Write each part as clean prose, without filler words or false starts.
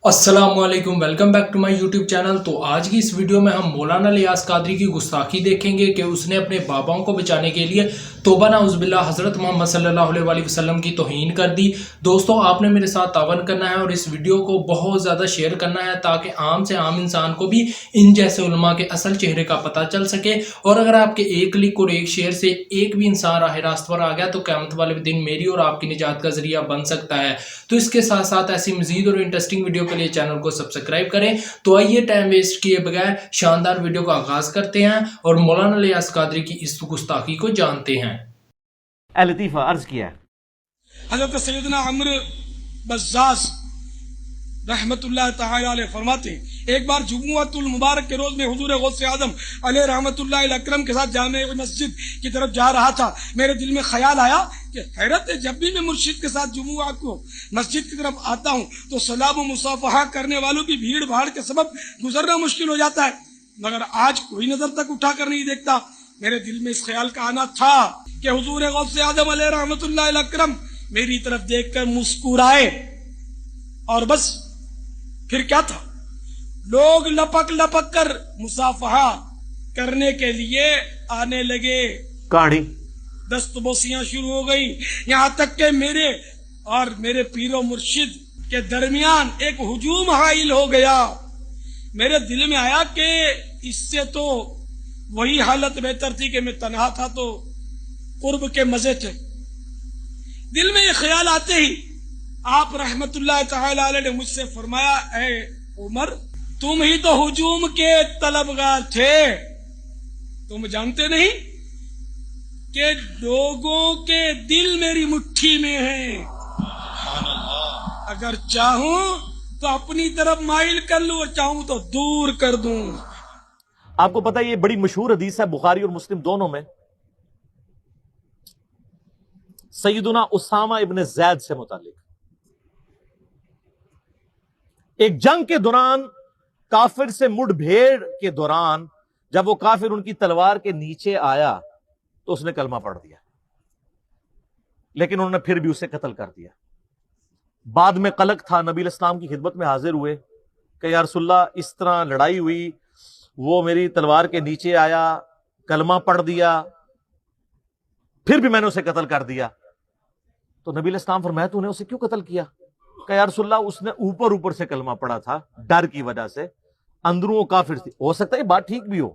अस्सलामुअलैकुम, welcome back to my YouTube channel. तो आज की इस वीडियो में हम मौलाना लियास कादरी की गुस्ताखी देखेंगे कि उसने अपने बाबाओं को बचाने के लिए तौबा नाउज़ुबिल्लाह हज़रत मोहम्मद सल्लल्लाहु अलैहि वसल्लम की तौहीन कर दी। दोस्तों, आपने मेरे साथ तावन करना है और इस वीडियो को बहुत ज़्यादा शेयर करना है ताकि आम से आम इंसान को भी इन जैसे उलमा के असल चेहरे का पता चल सके। और अगर आपके एक क्लिक और एक शेयर से एक भी इंसान राह रास्त पर आ गया तो क़यामत वाले दिन मेरी और आपकी निजात का जरिया बन सकता है। तो इसके साथ साथ ऐसी मजीद और इंटरेस्टिंग वीडियो के लिए चैनल को सब्सक्राइब करें। तो आइए टाइम वेस्ट किए बगैर शानदार वीडियो का आगाज करते हैं और मौलाना लियास कादरी की इस गुस्ताखी को जानते हैं। लतीफ़ा अर्ज किया है, हज़रत सैयदना अम्र बज़्ज़ाज़ रहमतुल्लाह तआला अलैह फरमाते हैं, एक बार जुमुअतुल मुबारक के रोज में हुजूर गौसे आजम अलैह रहमतुल्लाह अल अकरम के साथ जामे मस्जिद की तरफ जा रहा था। मेरे दिल में ख्याल आया कि हैरत है, जब भी मैं मुर्शिद के साथ जुमुआ को मस्जिद की तरफ आता हूँ तो सलाम व मुसाफहा करने वालों की भीड़ भाड़ के सबब गुजरना मुश्किल हो जाता है, मगर आज कोई नजर तक उठा कर नहीं देखता। मेरे दिल में इस ख्याल का आना था कि हुजूर गौसे आजम अलैह रहमतुल्लाह अल अकरम मेरी तरफ देखकर मुस्कुराए और बस। फिर क्या था, लोग लपक लपक कर मुसाफहा करने के लिए आने लगे, कहानी दस्तबोसियां शुरू हो गई, यहाँ तक कि मेरे और मेरे पीरो मुर्शिद के दरमियान एक हुजूम हाइल हो गया। मेरे दिल में आया कि इससे तो वही हालत बेहतर थी कि मैं तन्हा था तो कुर्ब के मजे थे। दिल में ये ख्याल आते ही आप रहमतुल्लाह तआला अलैह ने मुझसे फरमाया, ऐ उमर, तुम ही तो हुजूम के तलबगार थे, तुम जानते नहीं कि लोगों के दिल मेरी मुट्ठी में हैं, अगर चाहूं तो अपनी तरफ माइल कर लूं और चाहूं तो दूर कर दूं। आपको पता है ये बड़ी मशहूर हदीस है बुखारी और मुस्लिम दोनों में, सैयदुना उसामा इब्न ज़ैद से मुतालिक। एक जंग के दौरान काफिर से मुठभेड़ के दौरान जब वो काफिर उनकी तलवार के नीचे आया तो उसने कलमा पढ़ दिया, लेकिन उन्होंने फिर भी उसे कत्ल कर दिया। बाद में कलक था, नबी इस्लाम की खिदमत में हाजिर हुए कि या रसूलल्लाह, इस तरह लड़ाई हुई, वो मेरी तलवार के नीचे आया, कलमा पढ़ दिया, फिर भी मैंने उसे कत्ल कर दिया। तो नबी इस्लाम फरमाया, तूने उसे क्यों कत्ल किया? कि या रसूलल्लाह, उसने ऊपर ऊपर से कलमा पढ़ा था, डर की वजह से, अंदरों वो काफिर थी। हो सकता है बात ठीक भी हो,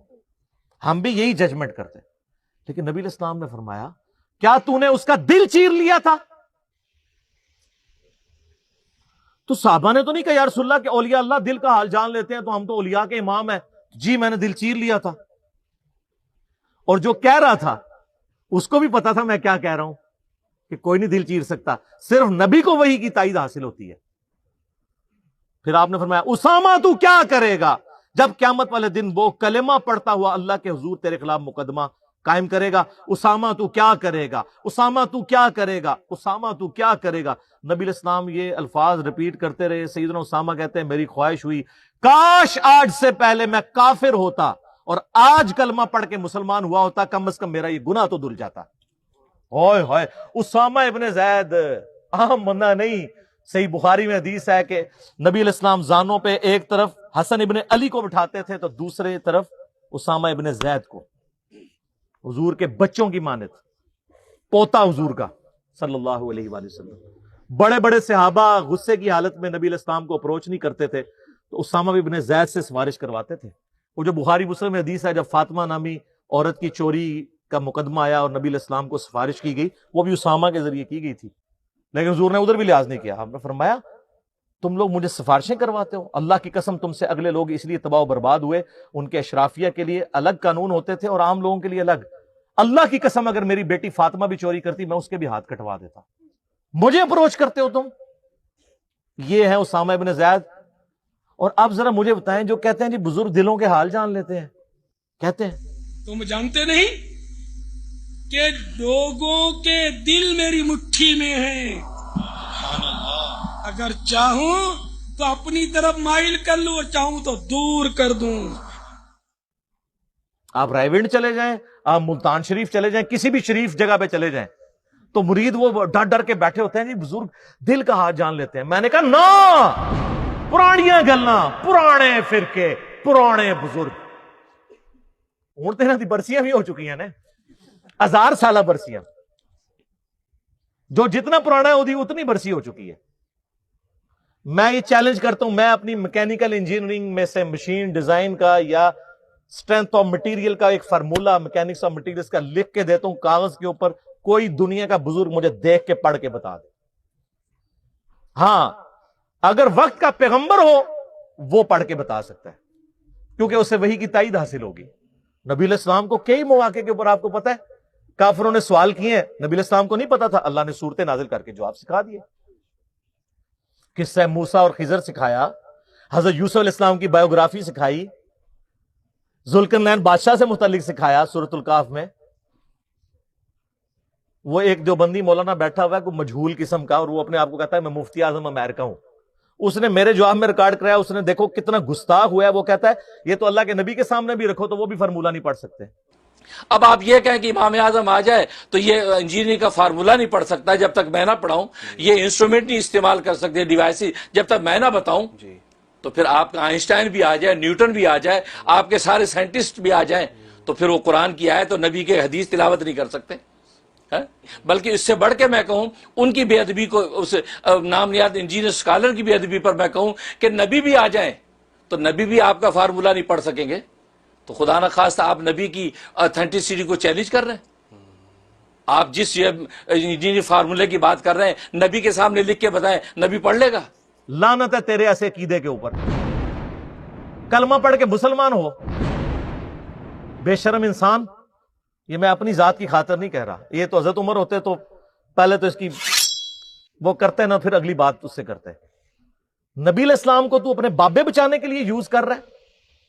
हम भी यही जजमेंट करते हैं, लेकिन नबी इस्लाम ने फरमाया, क्या तूने उसका दिल चीर लिया था? तो साहबा ने तो नहीं कहा या रसूलल्लाह के औलिया अल्लाह दिल का हाल जान लेते हैं, तो हम तो औलिया के इमाम है। जी मैंने दिल चीर लिया था। और जो कह रहा था उसको भी पता था मैं क्या कह रहा हूं, कि कोई नहीं दिल चीर सकता, सिर्फ नबी को वही की ताईद हासिल होती है। फिर आपने फरमाया, उसामा तू क्या करेगा जब क़यामत वाले दिन वो कलेमा पढ़ता हुआ अल्लाह के हुजूर तेरे खिलाफ मुकदमा कायम करेगा? उसामा तू क्या करेगा, उसामा तू क्या करेगा, उसामा तू क्या करेगा? नबी इस्लाम ये अल्फाज रिपीट करते रहे। सैयदना उसामा कहते हैं, मेरी ख्वाहिश हुई काश आज से पहले मैं काफिर होता और आज कलमा पढ़ के मुसलमान हुआ होता, कम से कम मेरा ये गुनाह तो धुल जाता। होय होय, उसामा इब्न ज़ैद आम बंदा नहीं। सही बुखारी में हदीस है कि नबी इस्लाम जानों पे एक तरफ हसन इब्न अली को बिठाते थे तो दूसरे तरफ उसामा इब्न ज़ैद को, हुजूर के बच्चों की मानत, पोता हुजूर का सल्लल्लाहु अलैहि वसल्लम। बड़े बड़े सहाबा गुस्से की हालत में नबी इस्लाम को अप्रोच नहीं करते थे तो उसामा इब्न ज़ैद से सिफारिश करवाते थे। वो जो बुखारी मुस्लिम में हदीस है, जब फातिमा नामी औरत की चोरी का मुकदमा आया और नबी इस्लाम को सिफारिश की गई, वो भी उसामा के जरिए की गई थी, लेकिन हुजूर ने उधर भी लिहाज नहीं किया। आपने फरमाया, तुम लोग मुझे सिफारिशें करवाते हो, अल्लाह की कसम तुमसे अगले लोग इसलिए तबाह बर्बाद हुए, उनके अशराफिया के लिए अलग कानून होते थे और आम लोगों के लिए अलग। अल्लाह की कसम अगर मेरी बेटी फातिमा भी चोरी करती मैं उसके भी हाथ कटवा देता, मुझे अप्रोच करते हो तुम। ये है उसामा इब्न ज़ैद। और अब जरा मुझे बताएं, जो कहते हैं जी बुजुर्ग दिलों के हाल जान लेते हैं, कहते हैं, तुम जानते नहीं कि लोगों के दिल मेरी मुट्ठी में हैं, अगर चाहूं तो अपनी तरफ माइल कर लूं और चाहूं तो दूर कर दूं। आप रायविंड चले जाएं, आप मुल्तान शरीफ चले जाएं, किसी भी शरीफ जगह पे चले जाएं, तो मुरीद वो डर डर के बैठे होते हैं, जी बुजुर्ग दिल का हाथ जान लेते हैं। मैंने कहा ना, पुराने ਪੁਰਾਣੀਆਂ ਗੱਲਾਂ, ਪੁਰਾਣੇ ਫਿਰਕੇ, ਪੁਰਾਣੇ ਬਜ਼ੁਰਗ। ਹੁਣ ਤੇ ਇਹਨਾਂ ਦੀ ਬਰਸੀਆਂ ਵੀ ਹੋ ਚੁੱਕੀਆਂ ਨੇ, 1000 ਸਾਲਾ बरसियां। जो जितना पुराना है उसकी उतनी बरसी हो चुकी है। मैं ये चैलेंज करता हूं, मैं अपनी मैकेनिकल इंजीनियरिंग में से मशीन डिजाइन का या स्ट्रेंथ ऑफ मटेरियल का एक फार्मूला मैकेनिक्स ऑफ मटेरियल्स का लिख के देता हूं कागज के ऊपर, कोई दुनिया का बुजुर्ग मुझे देख के पढ़ के बता दे। हां, अगर वक्त का पैगंबर हो वो पढ़ के बता सकता है, क्योंकि उससे वही की ताईद हासिल होगी। नबी अलैहिस्सलाम को कई मौके के ऊपर आपको पता है काफिरों ने सवाल किए हैं, नबी अलैहिस्सलाम को नहीं पता था, अल्लाह ने सूरतें नाजिल करके जवाब सिखा दिए। किस्सा मूसा और खिजर सिखाया, हजरत यूसुफ अलैहिस्सलाम की बायोग्राफी सिखाई, जुल्करनैन बादशाह से मुतल्लिक सिखाया सूरतुल काफ में। वो एक जो बंदी मौलाना बैठा हुआ है कोई मजहूल किस्म का, और वो अपने आप को कहता है मैं मुफ्ती आजम अमेरिका हूं, उसने मेरे जवाब में रिकॉर्ड कराया, उसने देखो कितना गुस्ताख हुआ है। वो कहता है ये तो अल्लाह के नबी के सामने भी रखो तो वो भी फार्मूला नहीं पढ़ सकते। अब आप ये कहें कि इमाम आजम आ जाए तो ये इंजीनियरिंग का फार्मूला नहीं पढ़ सकता जब तक मैं ना पढ़ाऊं, ये इंस्ट्रूमेंट नहीं इस्तेमाल कर सकते, डिवाइसेस जब तक मैं ना बताऊं, तो फिर आपका आइंस्टाइन भी आ जाए, न्यूटन भी आ जाए, आपके सारे साइंटिस्ट भी आ जाएं, तो फिर वो कुरान की आयत और नबी के हदीस तिलावत नहीं कर सकते है? बल्कि इससे बढ़ के मैं कहूं उनकी बेअदबी को, उस नामनियाद इंजीनियर स्कॉलर की बेअदबी पर मैं कहूं कि नबी भी आ जाएं तो नबी भी आपका फार्मूला नहीं पढ़ सकेंगे। तो खुदा न खास्ता आप नबी की ऑथेंटिसिटी को चैलेंज कर रहे हैं। आप जिस इंजीनियर फार्मूले की बात कर रहे हैं, नबी के सामने लिख के बताएं, नबी पढ़ लेगा? लानत है तेरे ऐसे अकीदे के ऊपर, कलमा पढ़ के मुसलमान हो, बेशर्म इंसान। ये मैं अपनी जात की खातिर नहीं कह रहा, ये तो हजरत उमर होते तो पहले तो इसकी वो करते ना, फिर अगली बात उससे करते। नबी इस्लाम को तू अपने बाबे बचाने के लिए यूज कर रहा है।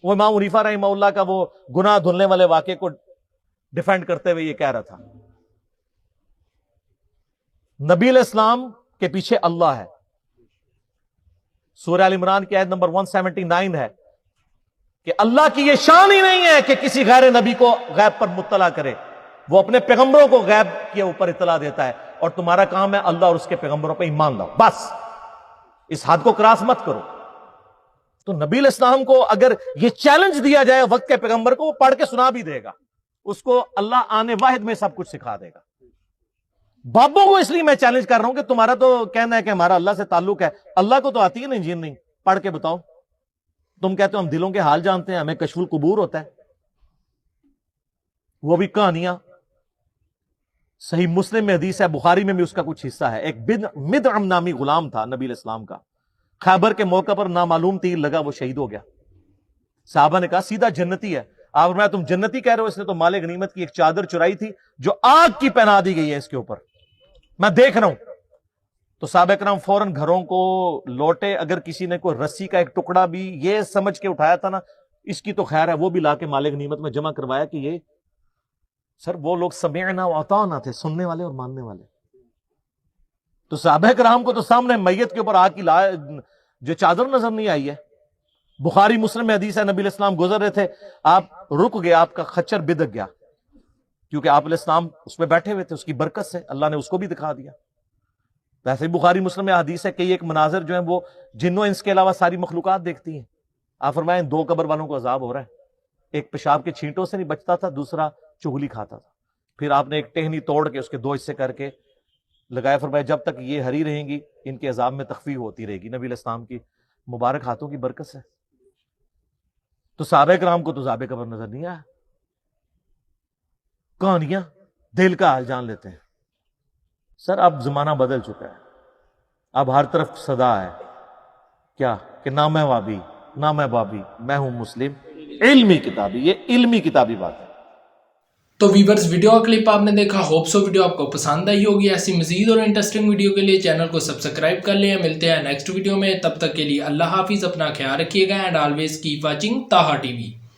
वो इमाम हनीफा रहमहुल्लाह का वो गुनाह धुलने वाले वाक़े को डिफेंड करते हुए ये कह रहा था, नबी इस्लाम के पीछे अल्लाह है। सूरह अल इमरान की आयत नंबर 179 है कि अल्लाह की यह शान ही नहीं है कि किसी गैर नबी को गैब पर मुत्तला करे, वो अपने पैगंबरों को गैब के ऊपर इत्तला देता है, और तुम्हारा काम है अल्लाह और उसके पैगंबरों पर ईमान लाओ, बस इस हद को क्रॉस मत करो। तो नबी इस्लाम को अगर यह चैलेंज दिया जाए वक्त के पैगंबर को, वो पढ़ के सुना भी देगा, उसको अल्लाह आने वाहिद में सब कुछ सिखा देगा। बाबों को इसलिए मैं चैलेंज कर रहा हूं कि तुम्हारा तो कहना है कि हमारा अल्लाह से ताल्लुक है, अल्लाह को तो आती है ना इंजीनियरिंग, पढ़ के बताओ। तुम कहते हो हम दिलों के हाल जानते हैं, हमें कशफुल कुबूर होता है, वो भी कहानियां। सही मुस्लिम में हदीस है, बुखारी में भी उसका कुछ हिस्सा है। एक मिदअम नामी गुलाम था नबी इस्लाम का, खैबर के मौके पर नामालूम तीर लगा, वो शहीद हो गया। साहबा ने कहा सीधा जन्नती है। आप मैं तुम जन्नती कह रहे हो, इसने तो माले गनीमत की एक चादर चुराई थी जो आग की पहना दी गई है इसके ऊपर, मैं देख रहा हूं। तो साहबा कराम फौरन घरों को लौटे। अगर किसी ने कोई रस्सी का एक टुकड़ा भी ये समझ के उठाया था ना, इसकी तो खैर है, वो भी लाके माले गनीमत में जमा करवाया कि ये सर वो लोग समीअना व अताअना थे, सुनने वाले और मानने वाले। तो साहबा कराम को तो सामने मैयत के ऊपर आग की जो चादर नजर नहीं आई है। बुखारी मुस्लिम में हदीस है, नबी इस्लाम गुजर रहे थे, आप रुक गए, आपका खच्चर बिदक गया, क्योंकि आप इस्लाम उसमें बैठे हुए थे, उसकी बरकत से अल्लाह ने उसको भी दिखा दिया। वैसे बुखारी मुस्लिम में हदीस है कि एक मनाजर जो है वो जिन्नों इंस के अलावा सारी मखलूकात देखती हैं। आप फरमाएं 2 कब्र वालों को अजाब हो रहा है, एक पेशाब के छींटों से नहीं बचता था, दूसरा चुगली खाता था। फिर आपने एक टहनी तोड़ के उसके 2 हिस्से करके लगाया, फरमाया जब तक ये हरी रहेंगी इनके अजाब में तखफीफ होती रहेगी। नबी इस्लाम की मुबारक हाथों की बरकत से। तो साहबे कराम को तो अज़ाब कब्र नजर नहीं आया। कहानियां दिल का हाल जान लेते हैं। सर अब जमाना बदल चुका है, अब हर तरफ सदा है क्या कि ना मैं वाबी ना मैं बाबी, मैं हूं मुस्लिम। इल्मी किताबी, ये इल्मी किताबी बात है। तो वीवर्स, वीडियो का क्लिप आपने देखा, होप सो वीडियो आपको पसंद आई होगी। ऐसी मजीद और इंटरेस्टिंग वीडियो के लिए चैनल को सब्सक्राइब कर लें। मिलते हैं नेक्स्ट वीडियो में, तब तक के लिए अल्लाह हाफिज, अपना ख्याल रखिएगा एंड ऑलवेज कीप वाचिंग ताहा टीवी।